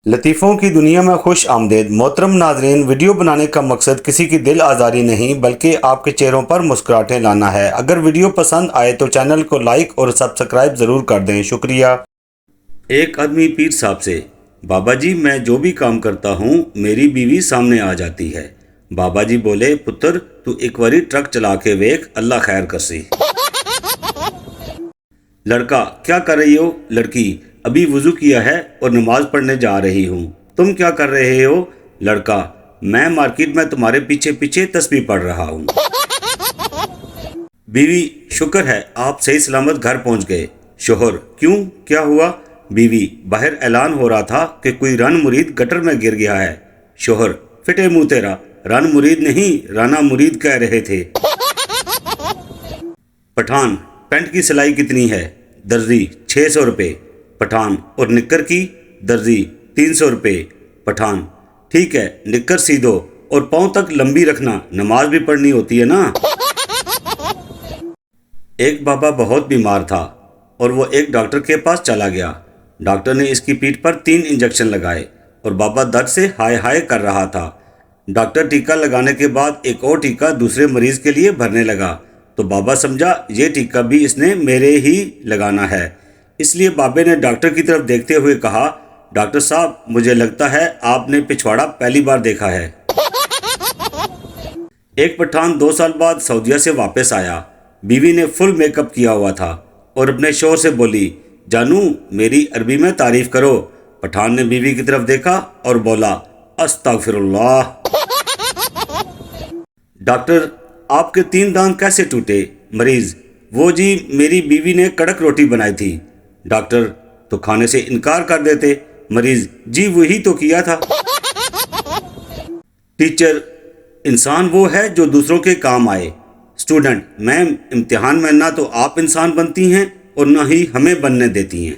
لطیفوں کی دنیا میں خوش آمدید محترم ناظرین، ویڈیو بنانے کا مقصد کسی کی دل آزاری نہیں بلکہ آپ کے چہروں پر مسکراہٹیں لانا ہے۔ اگر ویڈیو پسند آئے تو چینل کو لائک اور سبسکرائب ضرور کر دیں، شکریہ۔ ایک آدمی پیر صاحب سے: بابا جی میں جو بھی کام کرتا ہوں میری بیوی سامنے آ جاتی ہے۔ بابا جی بولے: پتر تو ایک واری ٹرک چلا کے ویکھ، اللہ خیر کرسی۔ لڑکا: کیا کر رہی ہو؟ لڑکی: ابھی وضو کیا ہے اور نماز پڑھنے جا رہی ہوں۔ تم کیا کر رہے ہو؟ لڑکا: میں مارکیٹ میں تمہارے پیچھے پیچھے تسبیح پڑھ رہا ہوں۔ بیوی: شکر ہے آپ صحیح سلامت گھر پہنچ گئے۔ شوہر: کیوں کیا ہوا؟ بیوی: باہر اعلان ہو رہا تھا کہ کوئی رن مرید گٹر میں گر گیا ہے۔ شوہر: فٹے منہ تیرا، رن مرید نہیں رانا مرید کہہ رہے تھے۔ پٹھان: پینٹ کی سلائی کتنی ہے؟ درزی: 600 روپے۔ پٹھان: اور نکر کی؟ درزی: 300 روپے۔ پٹھان: ٹھیک ہے نکر سی دو اور پاؤں تک لمبی رکھنا، نماز بھی پڑھنی ہوتی ہے نا۔ ایک بابا بہت بیمار تھا اور وہ ایک ڈاکٹر کے پاس چلا گیا۔ ڈاکٹر نے اس کی پیٹھ پر 3 انجیکشن لگائے اور بابا درد سے ہائے ہائے کر رہا تھا۔ ڈاکٹر ٹیکہ لگانے کے بعد ایک اور ٹیکہ دوسرے مریض کے لیے بھرنے لگا تو بابا سمجھا یہ ٹیکہ بھی اس نے میرے ہی لگانا ہے، اس لیے بابے نے ڈاکٹر کی طرف دیکھتے ہوئے کہا: ڈاکٹر صاحب مجھے لگتا ہے آپ نے پچھواڑا پہلی بار دیکھا ہے۔ ایک پٹھان 2 سال بعد سعودیہ سے واپس آیا۔ بیوی نے فل میک اپ کیا ہوا تھا اور اپنے شوہر سے بولی: جانو میری عربی میں تعریف کرو۔ پٹھان نے بیوی کی طرف دیکھا اور بولا: استغفر اللہ۔ ڈاکٹر: آپ کے 3 دانت کیسے ٹوٹے؟ مریض: وہ جی میری بیوی نے کڑک روٹی بنائی تھی۔ ڈاکٹر: تو کھانے سے انکار کر دیتے۔ مریض: جی وہی تو کیا تھا۔ ٹیچر: انسان وہ ہے جو دوسروں کے کام آئے۔ اسٹوڈنٹ: میم امتحان میں نہ تو آپ انسان بنتی ہیں اور نہ ہی ہمیں بننے دیتی ہیں۔